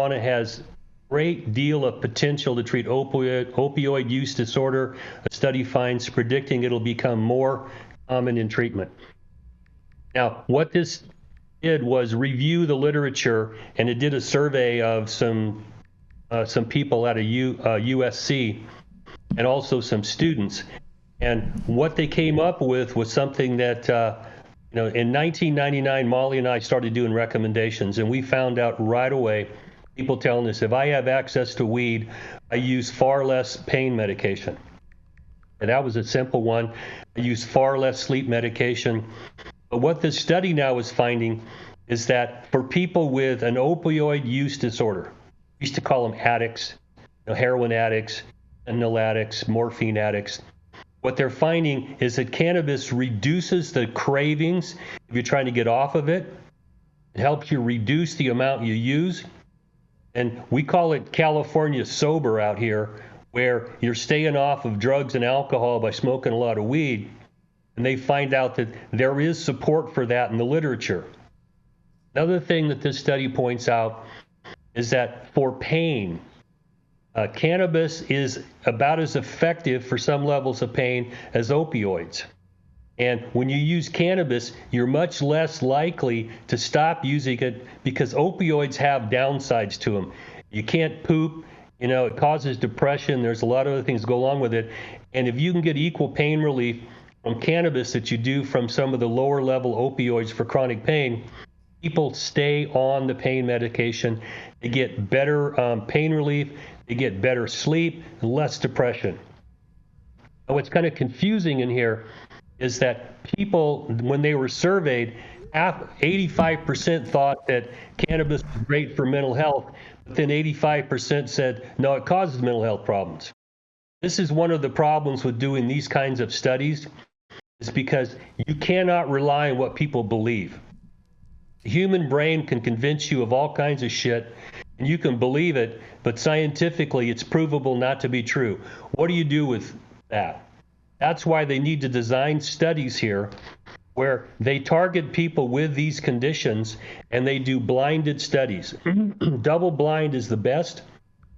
marijuana has great deal of potential to treat opioid use disorder. A study finds predicting it'll become more common in treatment. Now, what this did was review the literature, and it did a survey of some people at USC and also some students. And what they came up with was something that, in 1999, Molly and I started doing recommendations, and we found out right away, people telling us, if I have access to weed, I use far less pain medication. And that was a simple one. I use far less sleep medication. But what this study now is finding is that for people with an opioid use disorder, we used to call them addicts, heroin addicts, fentanyl addicts, morphine addicts, what they're finding is that cannabis reduces the cravings if you're trying to get off of it. It helps you reduce the amount you use. And we call it California sober out here, where you're staying off of drugs and alcohol by smoking a lot of weed. And they find out that there is support for that in the literature. Another thing that this study points out is that for pain, cannabis is about as effective for some levels of pain as opioids. And when you use cannabis, you're much less likely to stop using it because opioids have downsides to them. You can't poop, it causes depression. There's a lot of other things that go along with it. And if you can get equal pain relief from cannabis that you do from some of the lower level opioids for chronic pain, people stay on the pain medication. They get better pain relief. They get better sleep, less depression. Now, what's kind of confusing in here is that people, when they were surveyed, 85% thought that cannabis was great for mental health, but then 85% said, no, it causes mental health problems. This is one of the problems with doing these kinds of studies, is because you cannot rely on what people believe. The human brain can convince you of all kinds of shit, and you can believe it, but scientifically it's provable not to be true. What do you do with that? That's why they need to design studies here where they target people with these conditions and they do blinded studies. Double blind is the best,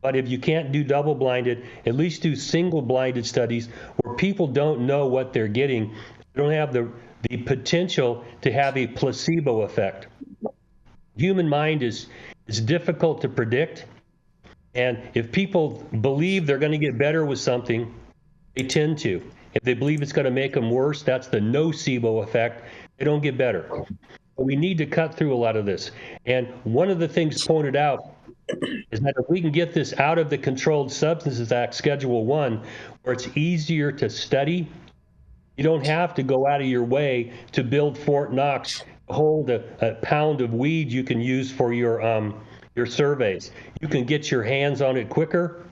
but if you can't do double blinded, at least do single blinded studies where people don't know what they're getting. They don't have the potential to have a placebo effect. Human mind is difficult to predict, and if people believe they're going to get better with something, they tend to. If they believe it's going to make them worse, that's the nocebo effect. They don't get better. But we need to cut through a lot of this. And one of the things pointed out is that if we can get this out of the Controlled Substances Act, Schedule 1, where it's easier to study, you don't have to go out of your way to build Fort Knox, hold a pound of weed you can use for your surveys. You can get your hands on it quicker.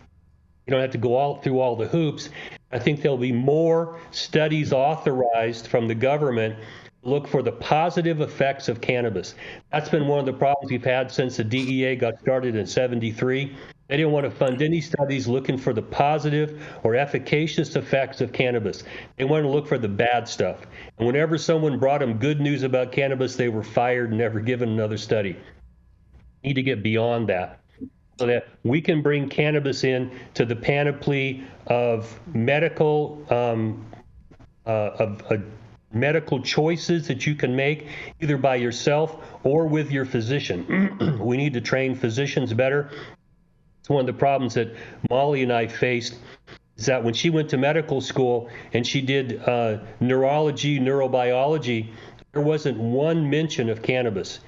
You don't have to go through all the hoops. I think there'll be more studies authorized from the government to look for the positive effects of cannabis. That's been one of the problems we've had since the DEA got started in '73. They didn't want to fund any studies looking for the positive or efficacious effects of cannabis. They wanted to look for the bad stuff. And whenever someone brought them good news about cannabis, they were fired and never given another study. We need to get beyond that, so that we can bring cannabis in to the panoply of medical medical choices that you can make either by yourself or with your physician. We need to train physicians better. It's one of the problems that Molly and I faced, is that when she went to medical school and she did neurology, neurobiology, there wasn't one mention of cannabis.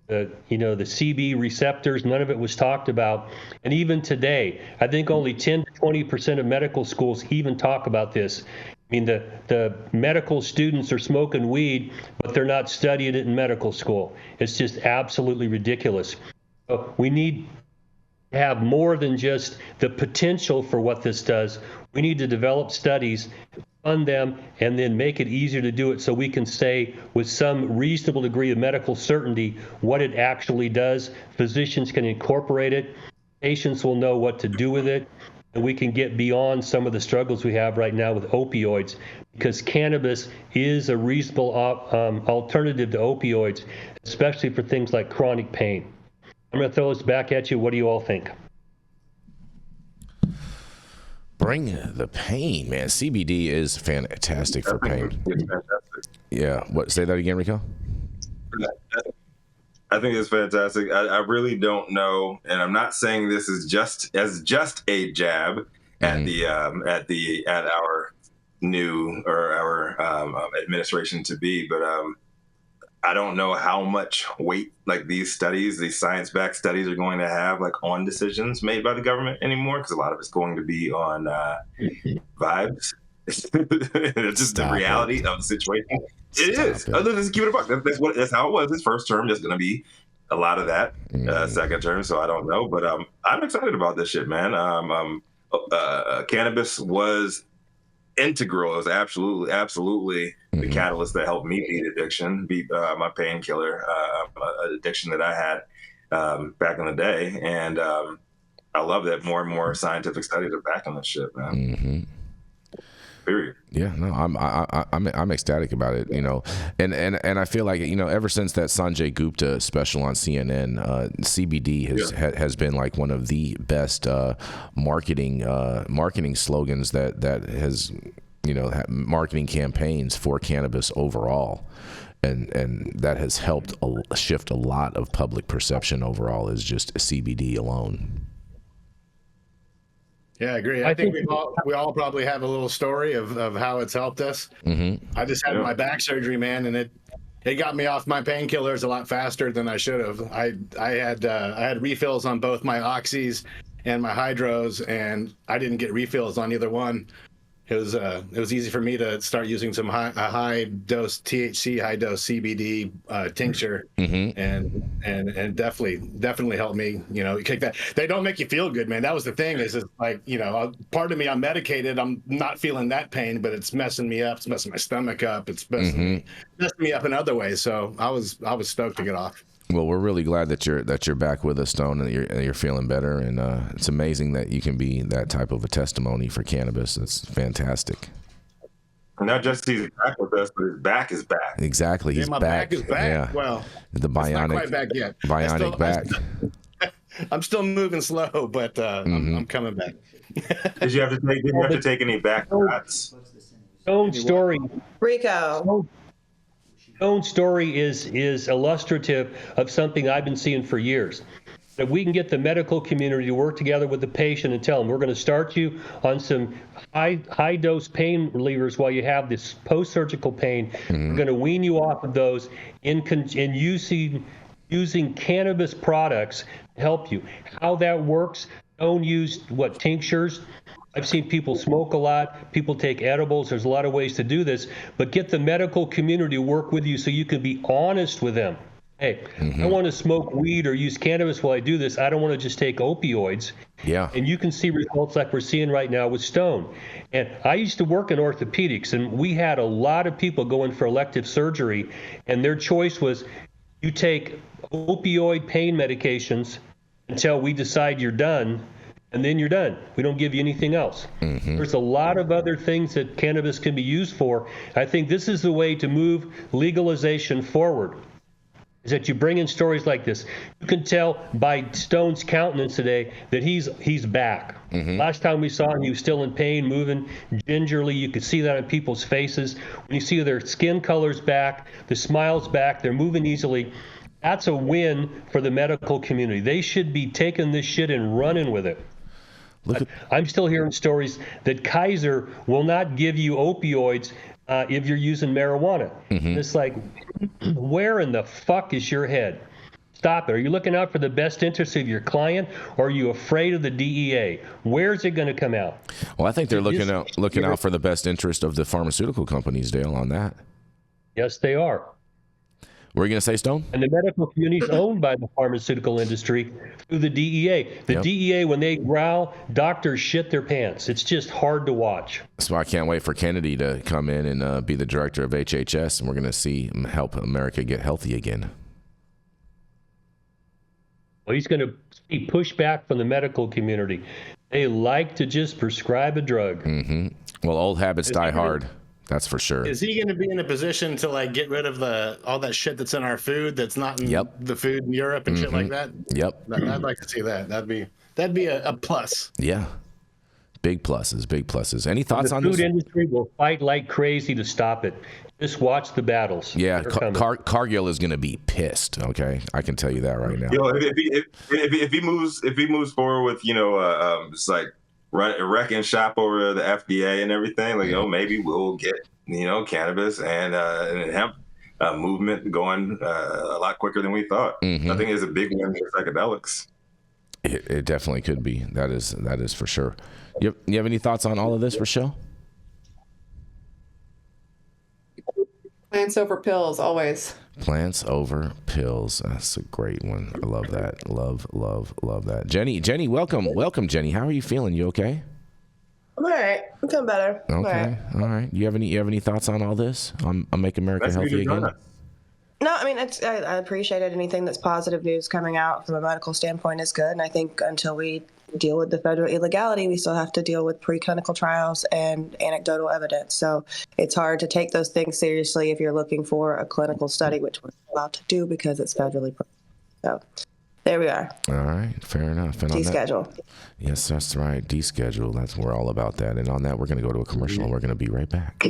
The CB receptors, none of it was talked about. And even today, I think only 10 to 20% of medical schools even talk about this. I mean, the medical students are smoking weed, but they're not studying it in medical school. It's just absolutely ridiculous. So we need to have more than just the potential for what this does. We need to develop studies, fund them, and then make it easier to do it so we can say with some reasonable degree of medical certainty what it actually does. Physicians can incorporate it. Patients will know what to do with it. And we can get beyond some of the struggles we have right now with opioids, because cannabis is a reasonable alternative to opioids, especially for things like chronic pain. I'm going to throw this back at you. What do you all think? Bring the pain, man. CBD is fantastic for pain. It's fantastic. Yeah. What? Say that again, Rico. I think it's fantastic. I really don't know, and I'm not saying this is just a jab at at our new or our administration to be, but I don't know how much weight like these studies, these science-backed studies, are going to have like on decisions made by the government anymore, because a lot of it's going to be on vibes. It's just the reality of the situation. It is. Other than just keep it a buck. That's how it was. His first term is going to be a lot of that. Second term, so I don't know, but I'm excited about this shit, man. Cannabis was integral. It was absolutely the catalyst that helped me beat addiction, beat my painkiller addiction that I had back in the day. And I love that more and more scientific studies are backing this shit, man. Period. Yeah, no, I'm ecstatic about it, you know, and I feel like, you know, ever since that Sanjay Gupta special on CNN, CBD has been like one of the best marketing slogans that has, you know, marketing campaigns for cannabis overall, and that has helped shift a lot of public perception overall as just CBD alone. Yeah, I agree. I think we all probably have a little story of how it's helped us. I just had my back surgery, man, and it got me off my painkillers a lot faster than I should have. I had refills on both my oxys and my hydros, and I didn't get refills on either one. It was easy for me to start using some high dose THC, high dose CBD tincture, and definitely helped me. You know, kick that. They don't make you feel good, man. That was the thing. Is like, you know, part of me, I'm medicated. I'm not feeling that pain, but it's messing me up. It's messing my stomach up. It's messing me up in other ways. So I was stoked to get off. Well, we're really glad that you're back with us, Stone, and you're feeling better. And it's amazing that you can be that type of a testimony for cannabis. It's fantastic. Not just he's back with us, but his back is back. Exactly, he's my back. back is back. Yeah. Well, the bionic, not quite back yet. Bionic back. I'm still moving slow, but I'm coming back. Did you have to take any back shots? Stone's story. Rico. Stone's story is illustrative of something I've been seeing for years. That we can get the medical community to work together with the patient and tell them, we're going to start you on some high dose pain relievers while you have this post-surgical pain. We're going to wean you off of those in using cannabis products to help you. How that works, Stone used tinctures. I've seen people smoke a lot, people take edibles. There's a lot of ways to do this, but get the medical community to work with you so you can be honest with them. Hey, I want to smoke weed or use cannabis while I do this. I don't want to just take opioids. Yeah. And you can see results like we're seeing right now with Stone. And I used to work in orthopedics, and we had a lot of people going for elective surgery, and their choice was you take opioid pain medications until we decide you're done, and then you're done. We don't give you anything else. There's a lot of other things that cannabis can be used for. I think this is the way to move legalization forward, is that you bring in stories like this. You can tell by Stone's countenance today that he's back. Last time we saw him, he was still in pain, moving gingerly. You could see that on people's faces. When you see their skin color's back, the smile's back, they're moving easily. That's a win for the medical community. They should be taking this shit and running with it. I'm still hearing stories that Kaiser will not give you opioids if you're using marijuana. It's like, where in the fuck is your head? Stop it. Are you looking out for the best interest of your client, or are you afraid of the DEA? Where's it going to come out? Well, I think they're looking out for the best interest of the pharmaceutical companies, Dale, on that. Yes, they are. What are you going to say, Stone? And the medical community is owned by the pharmaceutical industry through the DEA. The DEA, when they growl, doctors shit their pants. It's just hard to watch. So I can't wait for Kennedy to come in and be the director of HHS, and we're going to see him help America get healthy again. Well, he's going to see pushback from the medical community. They like to just prescribe a drug. Well, old habits die hard. That's for sure. Is he going to be in a position to like get rid of all that shit that's in our food that's not in the food in Europe and shit like that? Yep. I'd like to see that. That'd be a plus. Yeah. Big pluses, big pluses. Any thoughts on this? this? The food industry will fight like crazy to stop it. Just watch the battles. Yeah, Cargill is going to be pissed. Okay, I can tell you that right now. If he moves forward with just like wrecking shop over the FDA and everything, like maybe we'll get cannabis and hemp movement going a lot quicker than we thought. I think it's a big win for psychedelics. It definitely could be. That is for sure. You have any thoughts on all of this, Rochelle? Plants over pills, always. Plants over pills. That's a great one. I love that. Love that. Jenny, welcome, Jenny. How are you feeling? You okay? I'm all right. I'm feeling better. Okay, all right. You have any thoughts on all this? On Make America Healthy Again? No, I mean, I appreciate it. Anything that's positive news coming out from a medical standpoint is good. And I think until we deal with the federal illegality, we still have to deal with preclinical trials and anecdotal evidence. So it's hard to take those things seriously if you're looking for a clinical study, which we're allowed to do because it's federally. So there we are. All right, fair enough. And deschedule. Yes, that's right. Deschedule. We're all about that. And on that, we're going to go to a commercial and we're going to be right back.